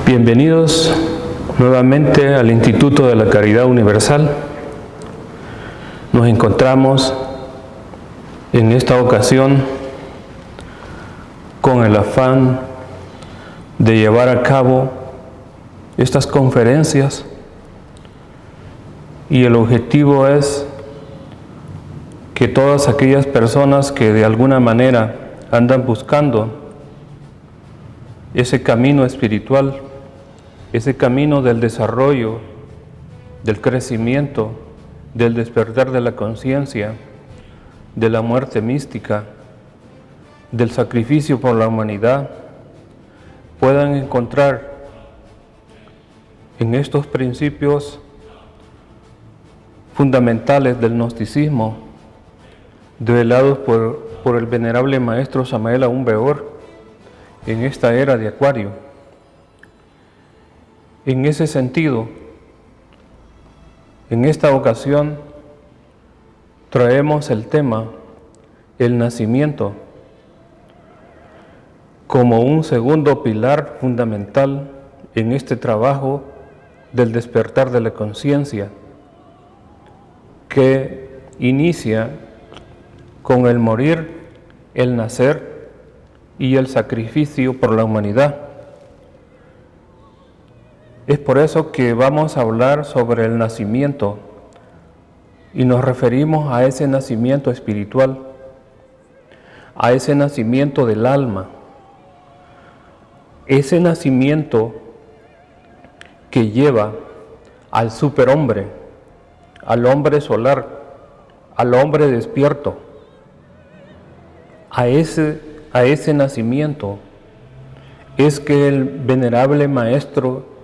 Bienvenidos nuevamente al Instituto de la Caridad Universal. Nos encontramos en esta ocasión con el afán de llevar a cabo estas conferencias, y el objetivo es que todas aquellas personas que de alguna manera andan buscando ese camino espiritual, ese camino del desarrollo, del crecimiento, del despertar de la conciencia, de la muerte mística, del sacrificio por la humanidad, puedan encontrar en estos principios fundamentales del gnosticismo, develados por el venerable maestro Samael Aún Weor en esta era de Acuario. En ese sentido, en esta ocasión traemos el tema, el nacimiento, como un segundo pilar fundamental en este trabajo del despertar de la conciencia, que inicia con el morir, el nacer y el sacrificio por la humanidad. Es por eso que vamos a hablar sobre el nacimiento y nos referimos a ese nacimiento espiritual, a ese nacimiento del alma, ese nacimiento que lleva al superhombre, al hombre solar, al hombre despierto. A ese nacimiento es que el venerable Maestro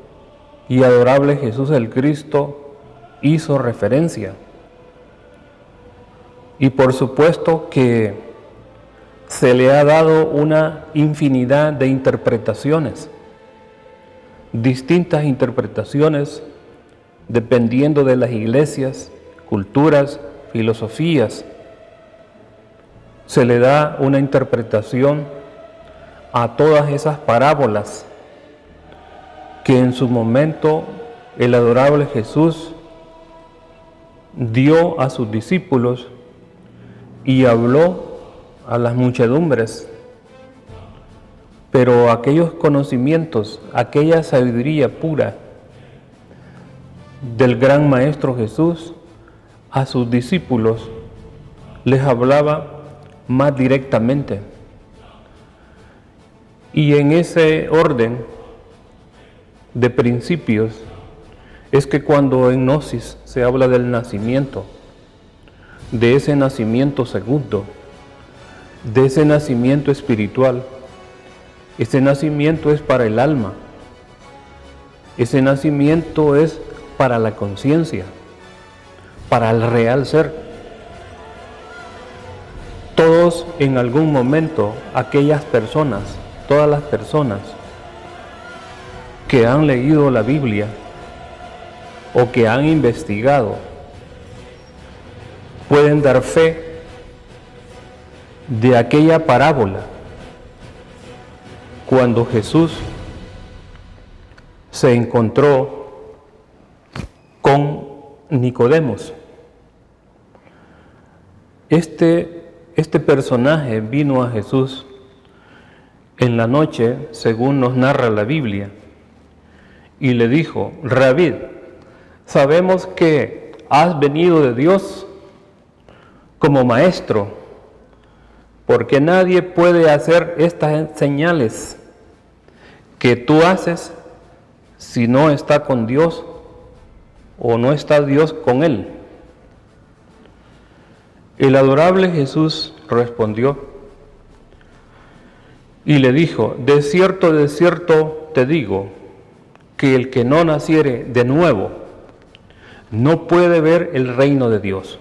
y adorable Jesús el Cristo hizo referencia. Y por supuesto que se le ha dado una infinidad de interpretaciones, distintas interpretaciones, dependiendo de las iglesias, culturas, filosofías. Se le da una interpretación a todas esas parábolas que en su momento el adorable Jesús dio a sus discípulos y habló a las muchedumbres. Pero aquellos conocimientos, aquella sabiduría pura del gran Maestro Jesús, a sus discípulos les hablaba más directamente. Y en ese orden de principios es que cuando en Gnosis se habla del nacimiento, de ese nacimiento segundo, de ese nacimiento espiritual, ese nacimiento es para el alma, ese nacimiento es para la conciencia, para el real ser. Todos en algún momento, aquellas personas, todas las personas que han leído la Biblia o que han investigado, pueden dar fe de aquella parábola cuando Jesús se encontró con Nicodemos. Este personaje vino a Jesús en la noche, según nos narra la Biblia, y le dijo: Rabí, sabemos que has venido de Dios como maestro, porque nadie puede hacer estas señales que tú haces si no está con Dios o no está Dios con él. El adorable Jesús respondió y le dijo: de cierto te digo, que el que no naciere de nuevo no puede ver el reino de Dios.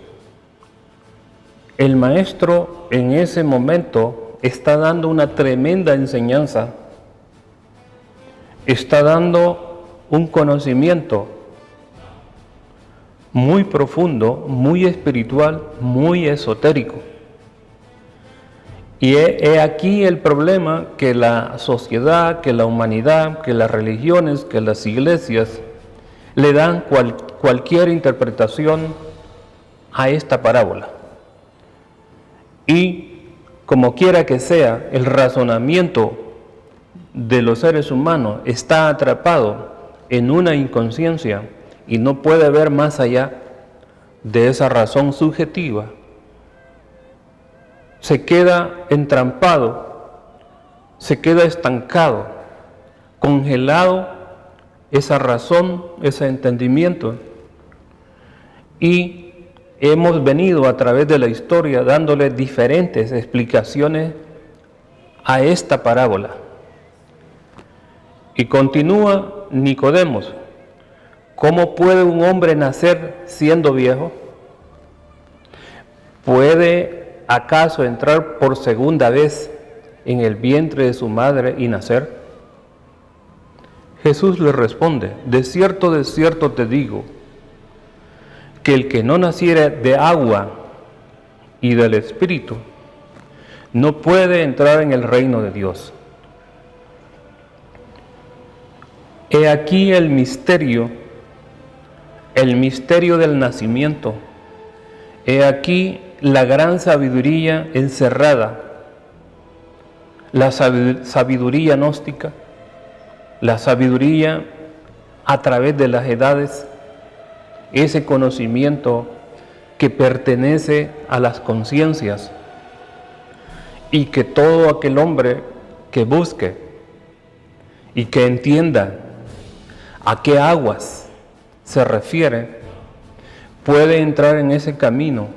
El maestro en ese momento está dando una tremenda enseñanza, está dando un conocimiento muy profundo, muy espiritual, muy esotérico. Y he aquí el problema que la sociedad, que la humanidad, que las religiones, que las iglesias le dan cualquier interpretación a esta parábola. Y como quiera que sea, el razonamiento de los seres humanos está atrapado en una inconsciencia y no puede ver más allá de esa razón subjetiva. Se queda entrampado, se queda estancado, congelado esa razón, ese entendimiento. Y hemos venido a través de la historia dándole diferentes explicaciones a esta parábola. Y continúa Nicodemos: ¿cómo puede un hombre nacer siendo viejo? ¿Puede acaso entrar por segunda vez en el vientre de su madre y nacer? Jesús le responde: de cierto te digo, que el que no naciere de agua y del Espíritu no puede entrar en el reino de Dios. He aquí el misterio del nacimiento. He aquí la gran sabiduría encerrada, la sabiduría gnóstica, la sabiduría a través de las edades, ese conocimiento que pertenece a las conciencias y que todo aquel hombre que busque y que entienda a qué aguas se refiere, puede entrar en ese camino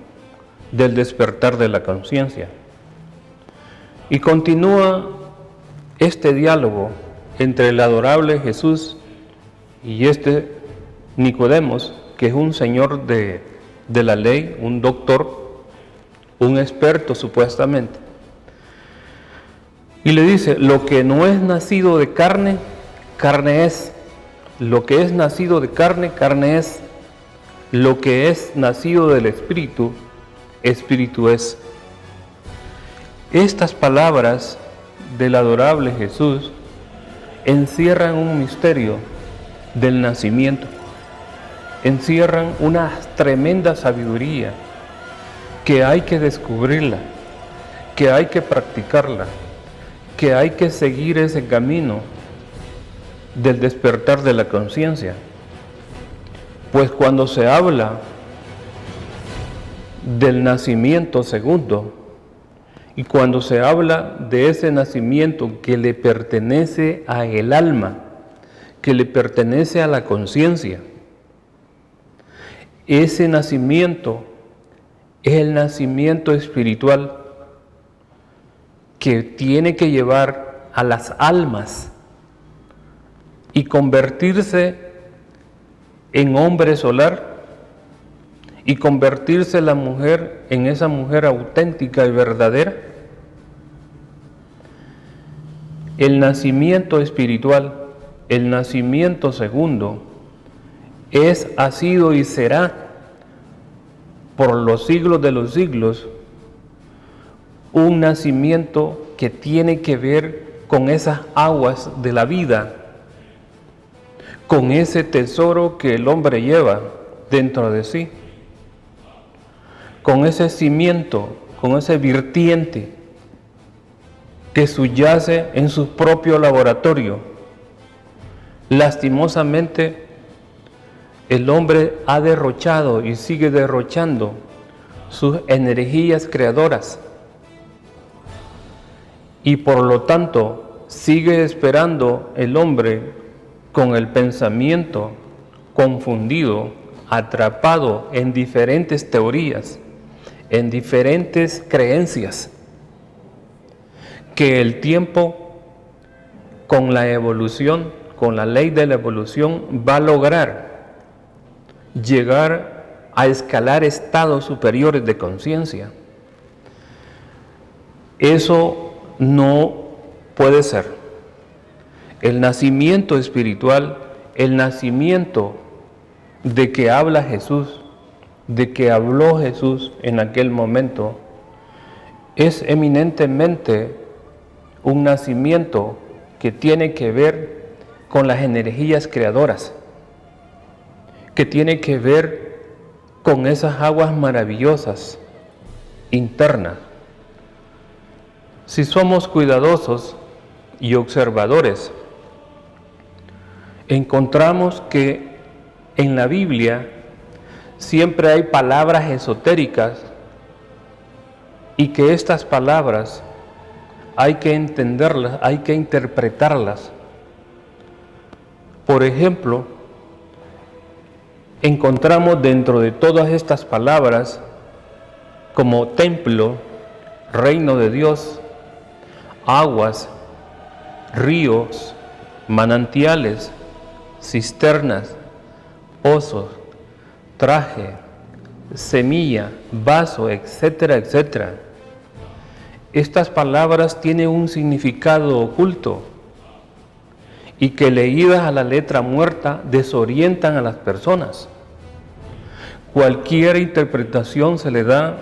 del despertar de la conciencia. Y continúa este diálogo entre el adorable Jesús y este Nicodemos, que es un señor de la ley, un doctor, un experto supuestamente. Y le dice: lo que no es nacido de carne, carne es. Lo que es nacido de carne, carne es. Lo que es nacido del Espíritu, Espíritu es. Estas palabras del adorable Jesús encierran un misterio del nacimiento, encierran una tremenda sabiduría que hay que descubrirla, que hay que practicarla, que hay que seguir ese camino del despertar de la conciencia. Pues cuando se habla del nacimiento segundo, y cuando se habla de ese nacimiento que le pertenece a el alma, que le pertenece a la conciencia, ese nacimiento es el nacimiento espiritual que tiene que llevar a las almas y convertirse en hombre solar, y convertirse la mujer en esa mujer auténtica y verdadera. El nacimiento espiritual, el nacimiento segundo, es, ha sido y será por los siglos de los siglos un nacimiento que tiene que ver con esas aguas de la vida, con ese tesoro que el hombre lleva dentro de sí, con ese cimiento, con ese vertiente que subyace en su propio laboratorio. Lastimosamente, el hombre ha derrochado y sigue derrochando sus energías creadoras y por lo tanto sigue esperando el hombre con el pensamiento confundido, atrapado en diferentes teorías, en diferentes creencias, que el tiempo, con la evolución, con la ley de la evolución, va a lograr llegar a escalar estados superiores de conciencia. Eso no puede ser. El nacimiento espiritual, el nacimiento de que habla Jesús, de que habló Jesús en aquel momento, es eminentemente un nacimiento que tiene que ver con las energías creadoras, que tiene que ver con esas aguas maravillosas internas. Si somos cuidadosos y observadores, encontramos que en la Biblia siempre hay palabras esotéricas y que estas palabras hay que entenderlas, hay que interpretarlas. Por ejemplo, encontramos dentro de todas estas palabras como templo, reino de Dios, aguas, ríos, manantiales, cisternas, pozos, traje, semilla, vaso, etcétera, etcétera. Estas palabras tienen un significado oculto y que leídas a la letra muerta desorientan a las personas. Cualquier interpretación se le da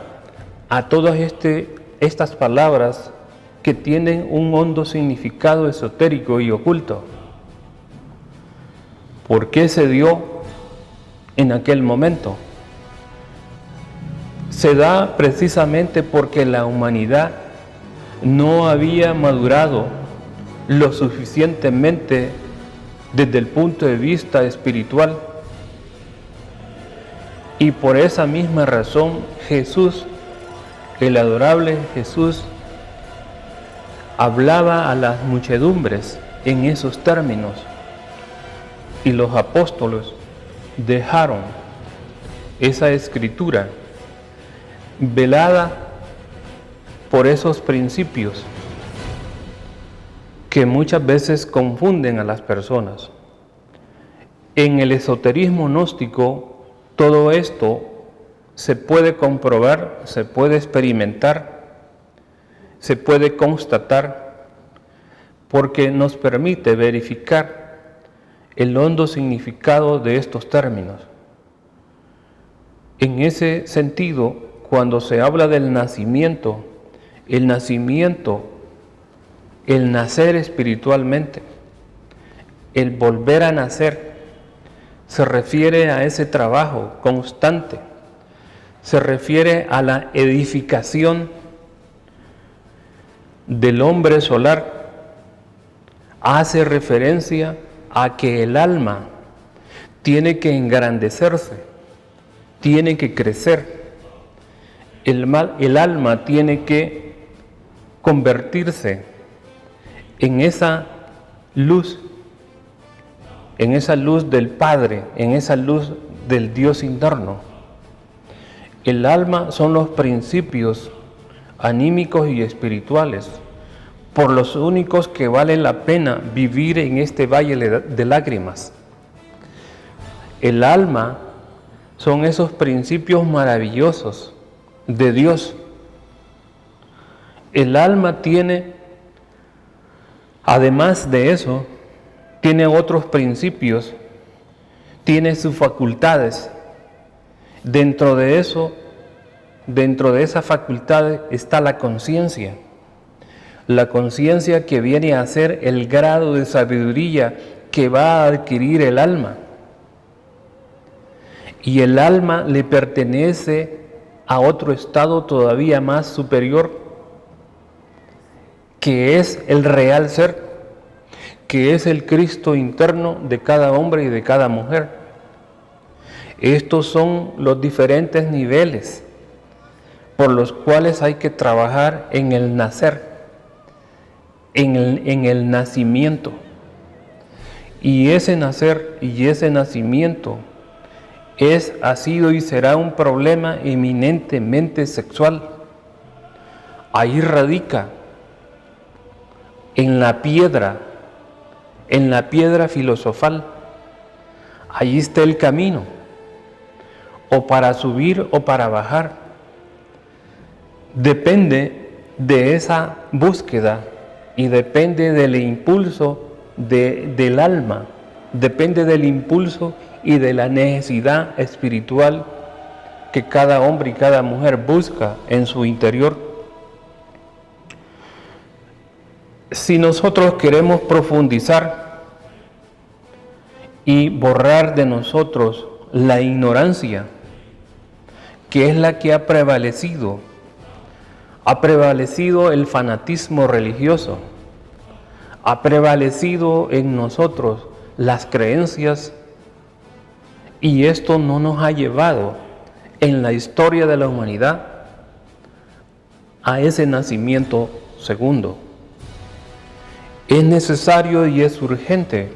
a todas estas palabras que tienen un hondo significado esotérico y oculto. ¿Por qué se dio en aquel momento? Se da precisamente porque la humanidad no había madurado lo suficientemente desde el punto de vista espiritual. Y por esa misma razón Jesús, el adorable Jesús, hablaba a las muchedumbres en esos términos. Y los apóstoles dejaron esa escritura velada por esos principios que muchas veces confunden a las personas. En el esoterismo gnóstico, todo esto se puede comprobar, se puede experimentar, se puede constatar, porque nos permite verificar el hondo significado de estos términos. En ese sentido, cuando se habla del nacimiento, el nacer espiritualmente, el volver a nacer, se refiere a ese trabajo constante, se refiere a la edificación del hombre solar, hace referencia a que el alma tiene que engrandecerse, tiene que crecer, el alma tiene que convertirse en esa luz del Padre, en esa luz del Dios interno. El alma son los principios anímicos y espirituales, por los únicos que vale la pena vivir en este valle de lágrimas. El alma son esos principios maravillosos de Dios. El alma tiene, además de eso, tiene otros principios, tiene sus facultades. Dentro de esas facultades está la conciencia. La conciencia que viene a ser el grado de sabiduría que va a adquirir el alma. Y el alma le pertenece a otro estado todavía más superior, que es el real ser, que es el Cristo interno de cada hombre y de cada mujer. Estos son los diferentes niveles por los cuales hay que trabajar en el nacer, en el nacimiento. Y ese nacer y ese nacimiento ha sido y será un problema eminentemente sexual. Ahí radica, en la piedra filosofal. Allí está el camino, o para subir o para bajar. Depende de esa búsqueda y depende del impulso del alma, depende del impulso y de la necesidad espiritual que cada hombre y cada mujer busca en su interior. Si nosotros queremos profundizar y borrar de nosotros la ignorancia, que es la que ha prevalecido el fanatismo religioso, ha prevalecido en nosotros las creencias, y esto no nos ha llevado en la historia de la humanidad a ese nacimiento segundo. Es necesario y es urgente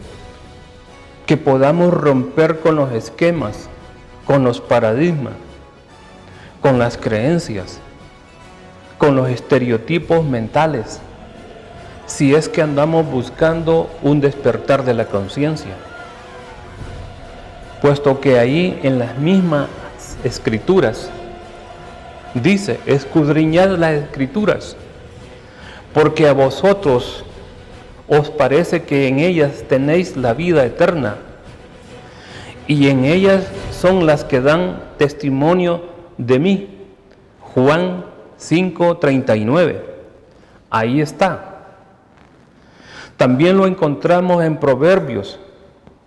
que podamos romper con los esquemas, con los paradigmas, con las creencias, con los estereotipos mentales, si es que andamos buscando un despertar de la conciencia, puesto que ahí en las mismas escrituras dice: escudriñad las escrituras, porque a vosotros os parece que en ellas tenéis la vida eterna, y en ellas son las que dan testimonio de mí. Juan 5:39. Ahí está. También lo encontramos en Proverbios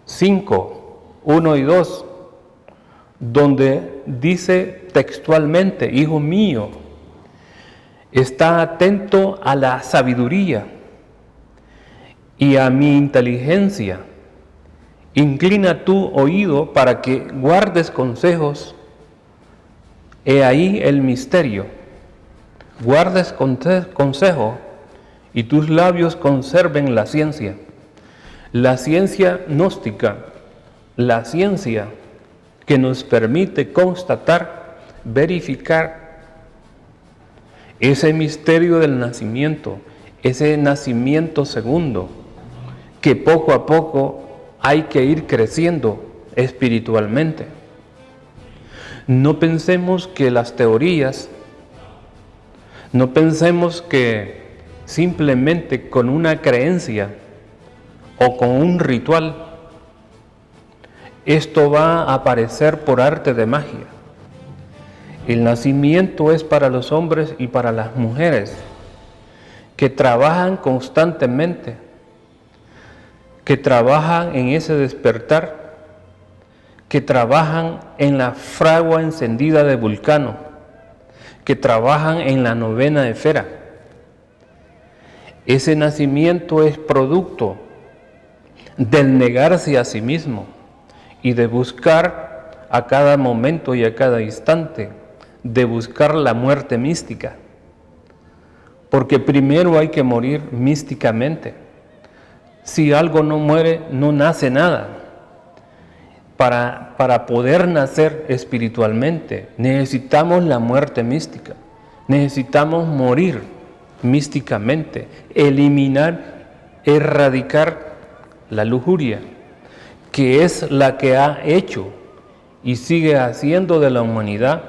5:1 y 2, donde dice textualmente: hijo mío, está atento a la sabiduría y a mi inteligencia. Inclina tu oído para que guardes consejos. He ahí el misterio. Guardes consejo y tus labios conserven la ciencia gnóstica, la ciencia que nos permite constatar, verificar ese misterio del nacimiento, ese nacimiento segundo, que poco a poco hay que ir creciendo espiritualmente. No pensemos que las teorías, no pensemos que simplemente con una creencia o con un ritual esto va a aparecer por arte de magia. El nacimiento es para los hombres y para las mujeres que trabajan constantemente, que trabajan en ese despertar, que trabajan en la fragua encendida de Vulcano, que trabajan en la novena esfera. Ese nacimiento es producto del negarse a sí mismo y de buscar a cada momento y a cada instante, de buscar la muerte mística. Porque primero hay que morir místicamente. Si algo no muere, no nace nada. Para poder nacer espiritualmente, necesitamos la muerte mística. Necesitamos morir místicamente, eliminar, erradicar la lujuria, que es la que ha hecho y sigue haciendo de la humanidad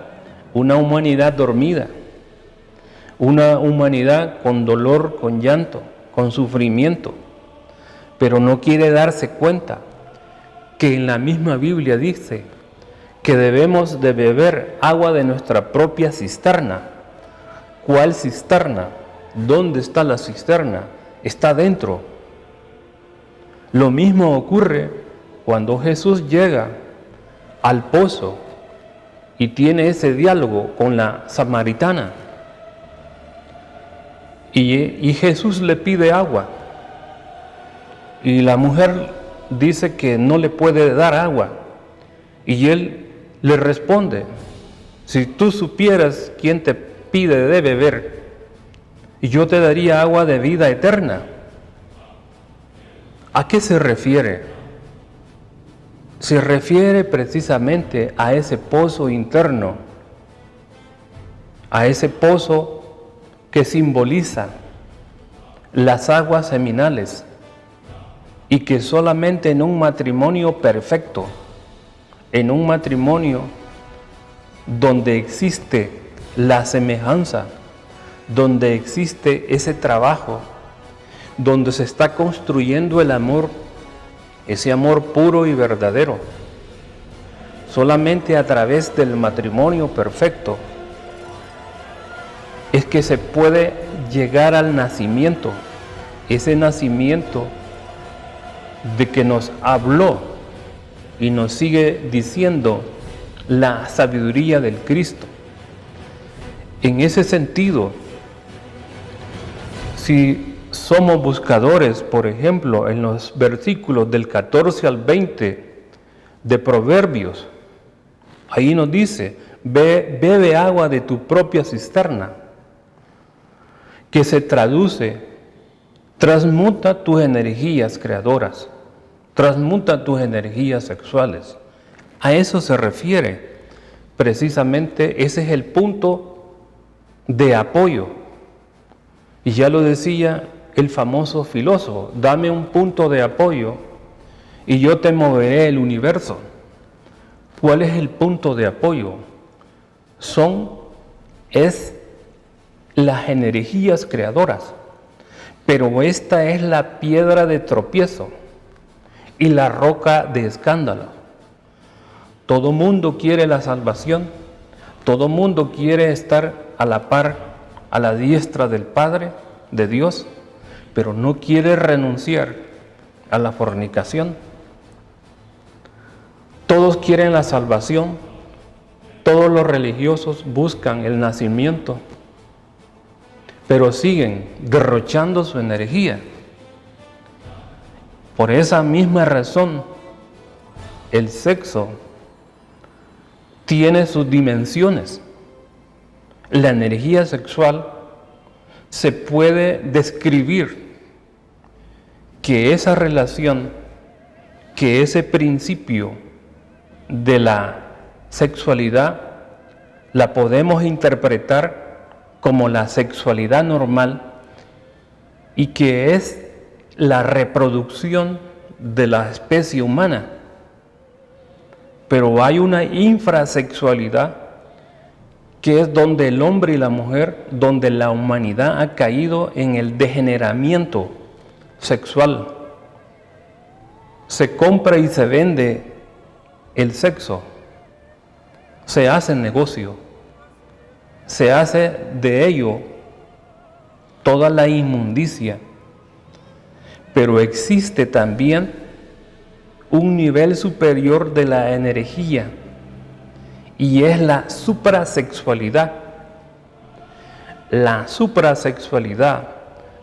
una humanidad dormida, una humanidad con dolor, con llanto, con sufrimiento, pero no quiere darse cuenta que en la misma Biblia dice que debemos de beber agua de nuestra propia cisterna. ¿Cuál cisterna? ¿Dónde está la cisterna? Está dentro. Lo mismo ocurre cuando Jesús llega al pozo y tiene ese diálogo con la samaritana. Y Jesús le pide agua. Y la mujer dice que no le puede dar agua. Y él le responde: si tú supieras quién te pide de beber, yo te daría agua de vida eterna. ¿A qué se refiere? Se refiere precisamente a ese pozo interno, a ese pozo que simboliza las aguas seminales, y que solamente en un matrimonio perfecto, en un matrimonio donde existe la semejanza, donde existe ese trabajo, donde se está construyendo el amor, ese amor puro y verdadero, solamente a través del matrimonio perfecto es que se puede llegar al nacimiento ese nacimiento de que nos habló y nos sigue diciendo la sabiduría del Cristo. En ese sentido, si somos buscadores, por ejemplo, en los versículos del 14 al 20 de Proverbios, ahí nos dice: bebe agua de tu propia cisterna, que se traduce: transmuta tus energías creadoras, transmuta tus energías sexuales. A eso se refiere precisamente, ese es el punto de apoyo. Y ya lo decía el famoso filósofo: dame un punto de apoyo y yo te moveré el universo. ¿Cuál es el punto de apoyo? Es las energías creadoras, pero esta es la piedra de tropiezo y la roca de escándalo. Todo mundo quiere la salvación, todo mundo quiere estar a la par, a la diestra del Padre, de Dios, pero no quiere renunciar a la fornicación. Todos quieren la salvación, todos los religiosos buscan el nacimiento, pero siguen derrochando su energía. Por esa misma razón, el sexo tiene sus dimensiones. La energía sexual se puede describir que esa relación, que ese principio de la sexualidad la podemos interpretar como la sexualidad normal, y que es la reproducción de la especie humana. Pero hay una infrasexualidad, que es donde el hombre y la mujer, donde la humanidad ha caído en el degeneramiento sexual. Se compra y se vende el sexo, se hace negocio, se hace de ello toda la inmundicia. Pero existe también un nivel superior de la energía, y es la suprasexualidad. La suprasexualidad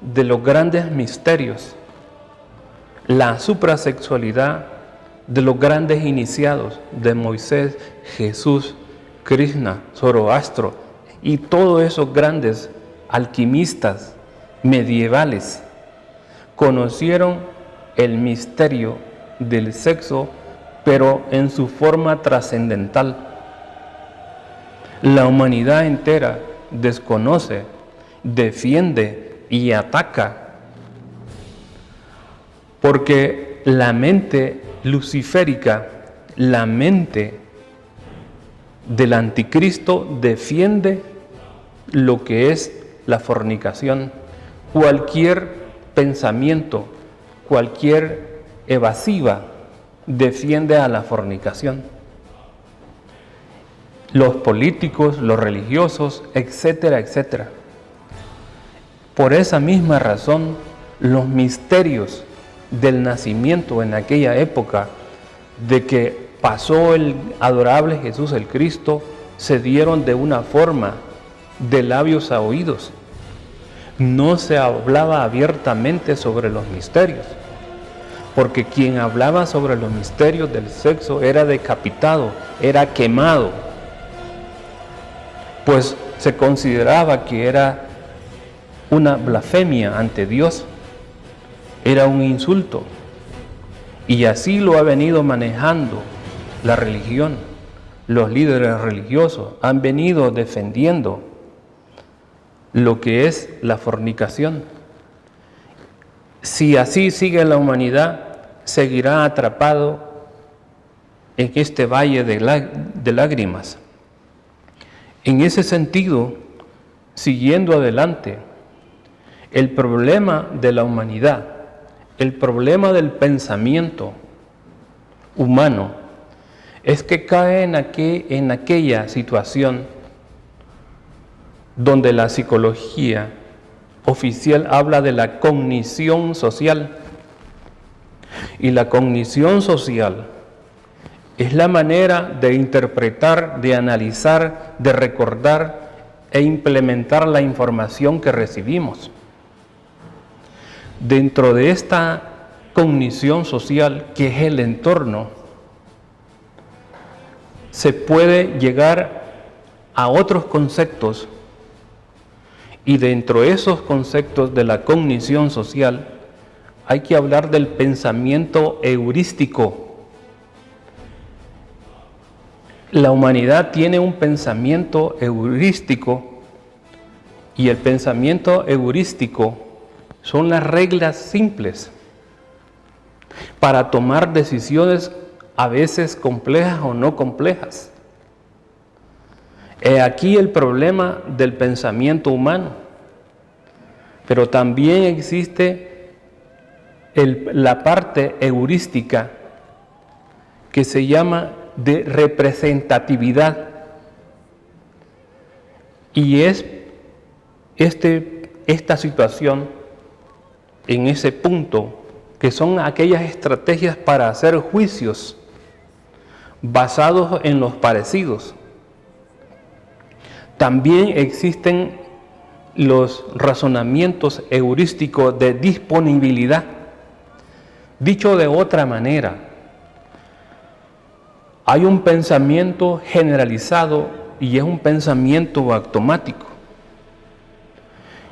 de los grandes misterios, la suprasexualidad de los grandes iniciados, de Moisés, Jesús, Krishna, Zoroastro y todos esos grandes alquimistas medievales conocieron el misterio del sexo, pero en su forma trascendental. La humanidad entera desconoce, defiende y ataca, porque la mente luciférica, la mente del anticristo, defiende lo que es la fornicación. Cualquier pensamiento, cualquier evasiva defiende a la fornicación. Los políticos, los religiosos, etcétera, etcétera. Por esa misma razón, los misterios del nacimiento en aquella época, de que pasó el adorable Jesús el Cristo, se dieron de una forma de labios a oídos. No se hablaba abiertamente sobre los misterios, porque quien hablaba sobre los misterios del sexo era decapitado, era quemado, pues se consideraba que era una blasfemia ante Dios, era un insulto. Y así lo ha venido manejando la religión. Los líderes religiosos han venido defendiendo lo que es la fornicación. Si así sigue la humanidad, seguirá atrapado en este valle de lágrimas. En ese sentido, siguiendo adelante, el problema de la humanidad, el problema del pensamiento humano, es que cae en aquella situación donde la psicología oficial habla de la cognición social. Y la cognición social es la manera de interpretar, de analizar, de recordar e implementar la información que recibimos. Dentro de esta cognición social, que es el entorno, se puede llegar a otros conceptos, y dentro de esos conceptos de la cognición social hay que hablar del pensamiento heurístico. La humanidad tiene un pensamiento heurístico, y el pensamiento heurístico son las reglas simples para tomar decisiones a veces complejas o no complejas. He aquí el problema del pensamiento humano, pero también existe la parte heurística que se llama de representatividad, y es esta situación en ese punto, que son aquellas estrategias para hacer juicios basados en los parecidos. También existen los razonamientos heurísticos de disponibilidad. Dicho de otra manera, hay un pensamiento generalizado y es un pensamiento automático.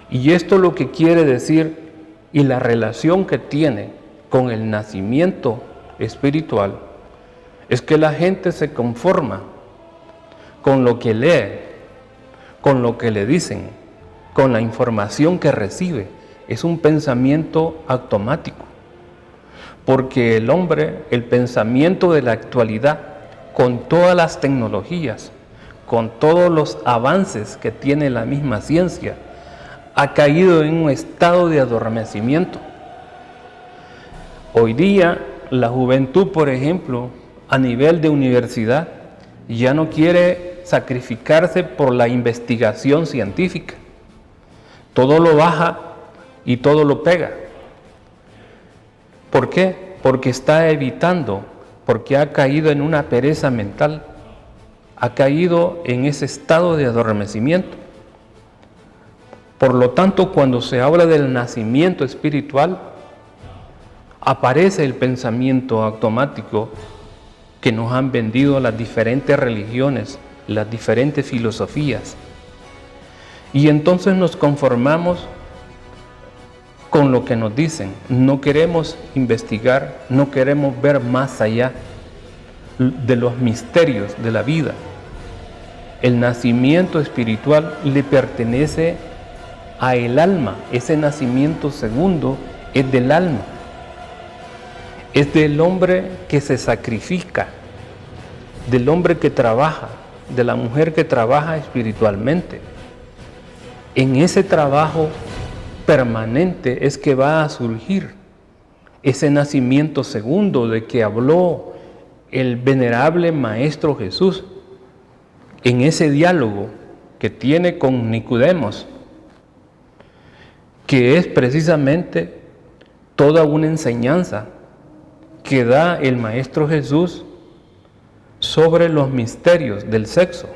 Y esto lo que quiere decir, y la relación que tiene con el nacimiento espiritual, es que la gente se conforma con lo que lee, con lo que le dicen, con la información que recibe. Es un pensamiento automático, porque el hombre, el pensamiento de la actualidad, con todas las tecnologías, con todos los avances que tiene la misma ciencia, ha caído en un estado de adormecimiento. Hoy día la juventud, por ejemplo, a nivel de universidad, ya no quiere sacrificarse por la investigación científica. Todo lo baja y todo lo pega. ¿Por qué? Porque está evitando, porque ha caído en una pereza mental, ha caído en ese estado de adormecimiento. Por lo tanto, cuando se habla del nacimiento espiritual, aparece el pensamiento automático que nos han vendido las diferentes religiones, las diferentes filosofías. Y entonces nos conformamos con lo que nos dicen. No queremos investigar, no queremos ver más allá de los misterios de la vida. El nacimiento espiritual le pertenece a el alma. Ese nacimiento segundo es del alma. Es del hombre que se sacrifica, del hombre que trabaja, de la mujer que trabaja espiritualmente. En ese trabajo permanente es que va a surgir ese nacimiento segundo de que habló el venerable Maestro Jesús en ese diálogo que tiene con Nicodemos, que es precisamente toda una enseñanza que da el Maestro Jesús sobre los misterios del sexo.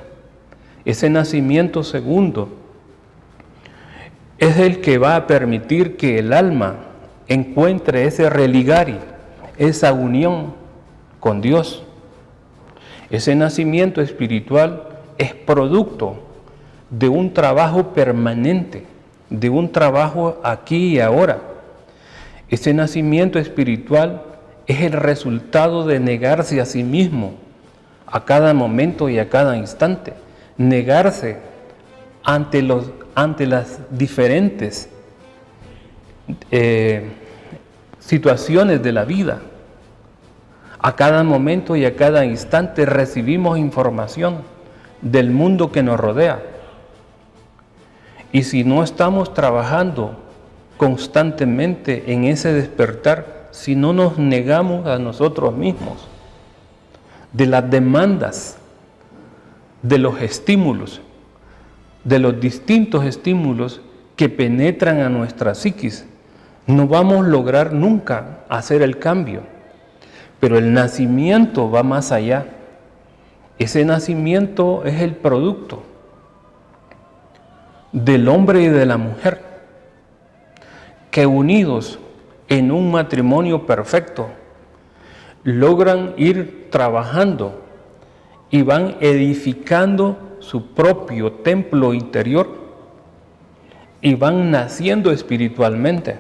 Ese nacimiento segundo es el que va a permitir que el alma encuentre ese religare, esa unión con Dios. Ese nacimiento espiritual es producto de un trabajo permanente, de un trabajo aquí y ahora. Ese nacimiento espiritual es el resultado de negarse a sí mismo a cada momento y a cada instante, negarse ante las diferentes situaciones de la vida. A cada momento y a cada instante recibimos información del mundo que nos rodea. Y si no estamos trabajando constantemente en ese despertar, si no nos negamos a nosotros mismos de las demandas, de los estímulos, de los distintos estímulos que penetran a nuestra psiquis, no vamos a lograr nunca hacer el cambio. Pero el nacimiento va más allá. Ese nacimiento es el producto del hombre y de la mujer, que unidos en un matrimonio perfecto, logran ir trabajando y van edificando su propio templo interior y van naciendo espiritualmente.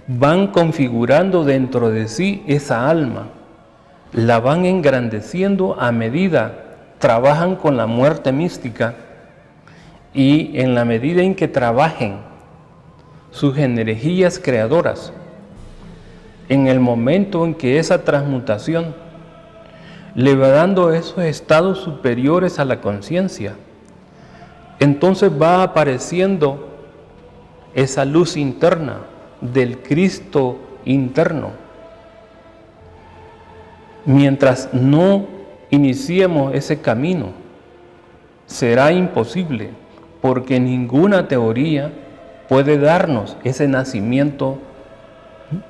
Van configurando dentro de sí esa alma, la van engrandeciendo a medida trabajan con la muerte mística, y en la medida en que trabajen sus energías creadoras, en el momento en que esa transmutación le va dando esos estados superiores a la conciencia, entonces va apareciendo esa luz interna del Cristo interno. Mientras no iniciemos ese camino, será imposible, porque ninguna teoría puede darnos ese nacimiento,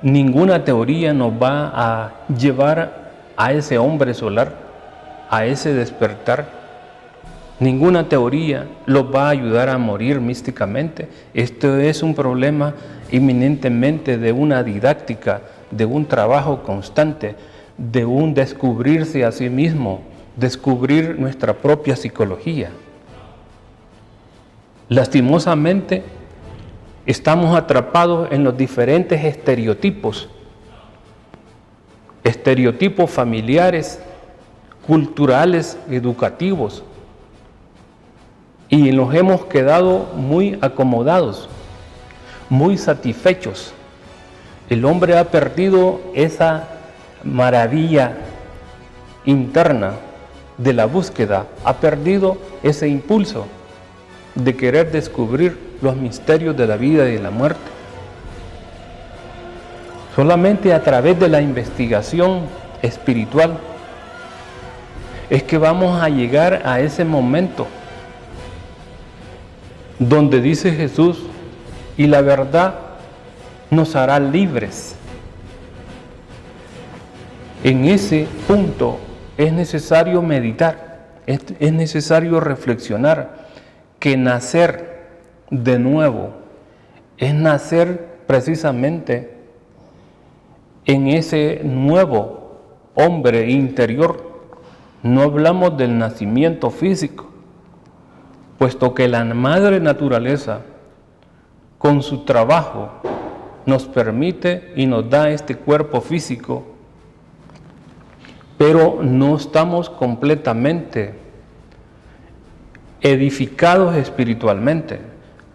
ninguna teoría nos va a llevar a ese hombre solar, a ese despertar. Ninguna teoría los va a ayudar a morir místicamente. Esto es un problema eminentemente de una didáctica, de un trabajo constante, de un descubrirse a sí mismo, descubrir nuestra propia psicología. Lastimosamente, estamos atrapados en los diferentes estereotipos familiares, culturales, educativos, y nos hemos quedado muy acomodados, muy satisfechos. El hombre ha perdido esa maravilla interna de la búsqueda, ha perdido ese impulso de querer descubrir los misterios de la vida y de la muerte. Solamente a través de la investigación espiritual es que vamos a llegar a ese momento donde dice Jesús, y la verdad nos hará libres. En ese punto es necesario meditar, es necesario reflexionar que nacer de nuevo es nacer precisamente en ese nuevo hombre interior. No hablamos del nacimiento físico, puesto que la madre naturaleza con su trabajo nos permite y nos da este cuerpo físico, pero no estamos completamente edificados espiritualmente.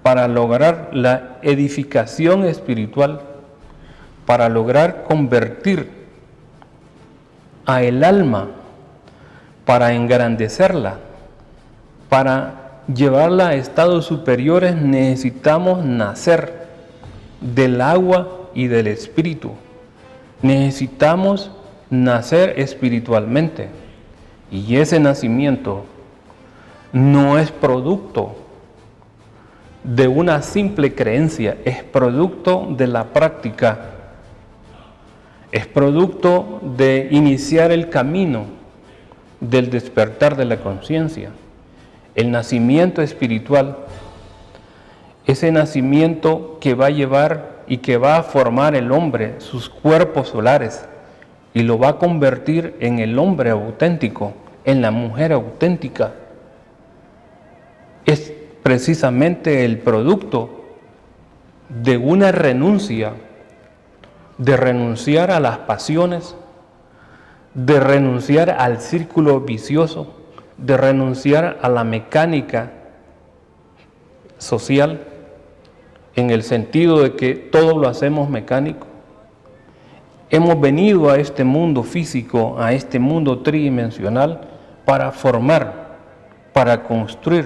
Para lograr la edificación espiritual, para lograr convertir a el alma, para engrandecerla, para llevarla a estados superiores, necesitamos nacer del agua y del espíritu. Necesitamos nacer espiritualmente, y ese nacimiento no es producto de una simple creencia, es producto de la práctica, es producto de iniciar el camino del despertar de la conciencia. El nacimiento espiritual, ese nacimiento que va a llevar y que va a formar el hombre, sus cuerpos solares, y lo va a convertir en el hombre auténtico, en la mujer auténtica, es precisamente el producto de una renuncia, de renunciar a las pasiones, de renunciar al círculo vicioso, de renunciar a la mecánica social, en el sentido de que todo lo hacemos mecánico. Hemos venido a este mundo físico, a este mundo tridimensional, para formar, para construir,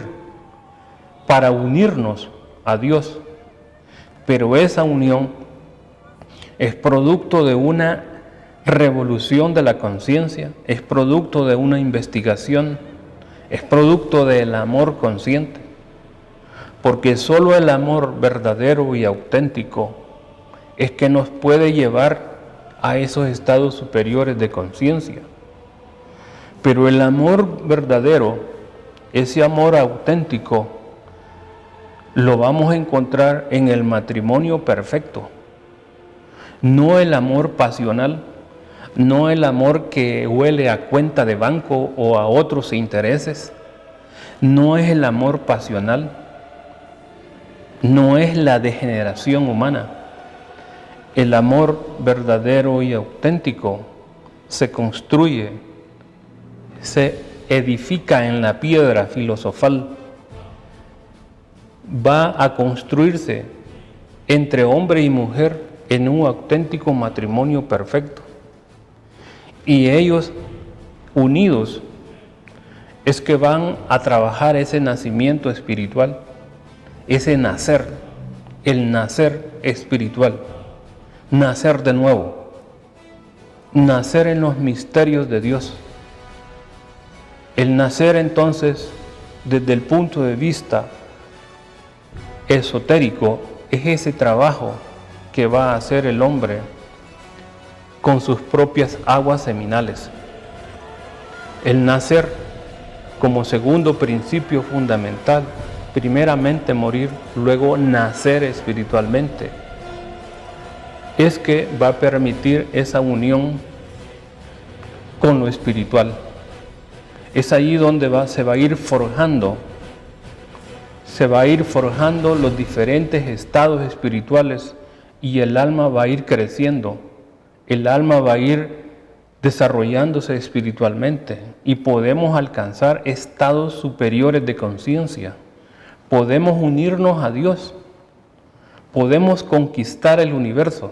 para unirnos a Dios, pero esa unión es producto de una revolución de la conciencia, es producto de una investigación, es producto del amor consciente. porque solo el amor verdadero y auténtico es que nos puede llevar a esos estados superiores de conciencia. Pero el amor verdadero, ese amor auténtico, lo vamos a encontrar en el matrimonio perfecto. No el amor pasional, no el amor que huele a cuenta de banco o a otros intereses. No es el amor pasional, no es la degeneración humana. El amor verdadero y auténtico se construye, se edifica en la piedra filosofal. Va a construirse entre hombre y mujer en un auténtico matrimonio perfecto. Y ellos, unidos, es que van a trabajar ese nacimiento espiritual, ese nacer, el nacer espiritual, nacer de nuevo, nacer en los misterios de Dios. El nacer entonces, desde el punto de vista esotérico, es ese trabajo que va a hacer el hombre con sus propias aguas seminales. El nacer como segundo principio fundamental, primeramente morir, luego nacer espiritualmente, es que va a permitir esa unión con lo espiritual. Es ahí donde se va a ir forjando los diferentes estados espirituales y el alma va a ir creciendo, el alma va a ir desarrollándose espiritualmente y podemos alcanzar estados superiores de conciencia. Podemos unirnos a Dios, podemos conquistar el universo,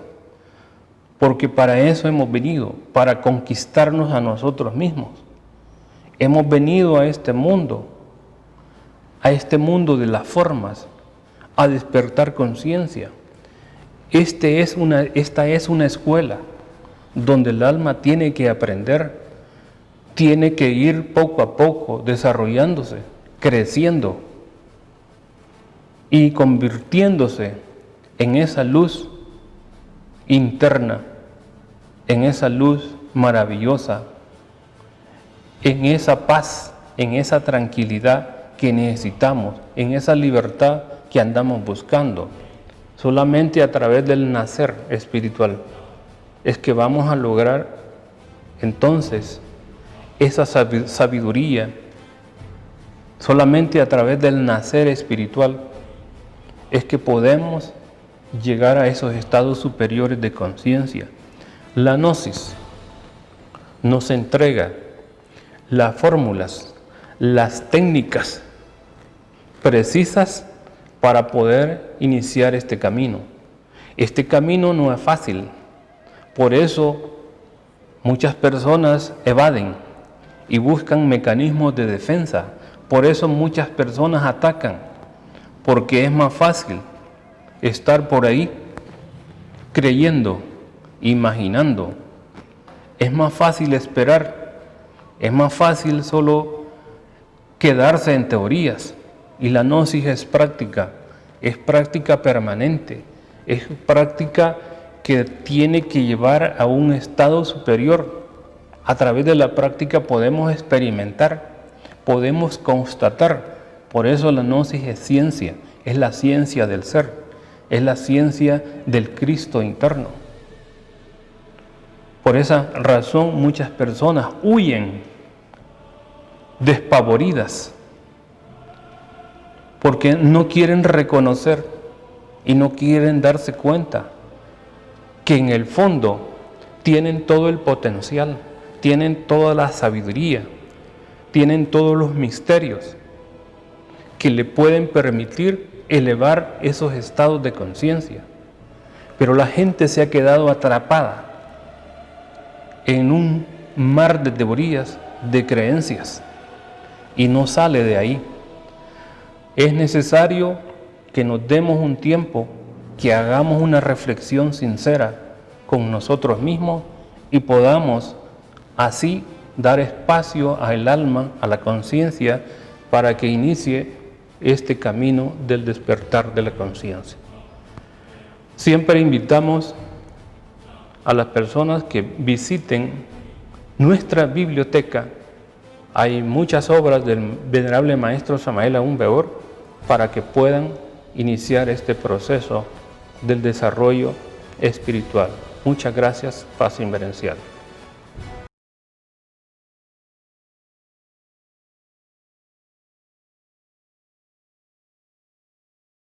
porque para eso hemos venido, para conquistarnos a nosotros mismos. Hemos venido a este mundo de las formas, a despertar conciencia. Esta es una escuela donde el alma tiene que aprender, tiene que ir poco a poco desarrollándose, creciendo y convirtiéndose en esa luz interna, en esa luz maravillosa, en esa paz, en esa tranquilidad que necesitamos, en esa libertad que andamos buscando. Solamente a través del nacer espiritual es que vamos a lograr entonces esa sabiduría. Solamente a través del nacer espiritual es que podemos llegar a esos estados superiores de conciencia. La gnosis nos entrega las fórmulas, las técnicas precisas para poder iniciar este camino. Este camino no es fácil, por eso muchas personas evaden y buscan mecanismos de defensa, por eso muchas personas atacan, porque es más fácil estar por ahí creyendo, imaginando, es más fácil esperar, es más fácil solo quedarse en teorías. Y la gnosis es práctica permanente, es práctica que tiene que llevar a un estado superior. A través de la práctica podemos experimentar, podemos constatar. Por eso la gnosis es ciencia, es la ciencia del ser, es la ciencia del Cristo interno. Por esa razón muchas personas huyen despavoridas, porque no quieren reconocer y no quieren darse cuenta que en el fondo tienen todo el potencial, tienen toda la sabiduría, tienen todos los misterios que le pueden permitir elevar esos estados de conciencia. Pero la gente se ha quedado atrapada en un mar de teorías, de creencias, y no sale de ahí. Es necesario que nos demos un tiempo, que hagamos una reflexión sincera con nosotros mismos y podamos así dar espacio al alma, a la conciencia, para que inicie este camino del despertar de la conciencia. Siempre invitamos a las personas que visiten nuestra biblioteca. Hay muchas obras del venerable maestro Samael Aún Weor para que puedan iniciar este proceso del desarrollo espiritual. Muchas gracias, paz inverencial.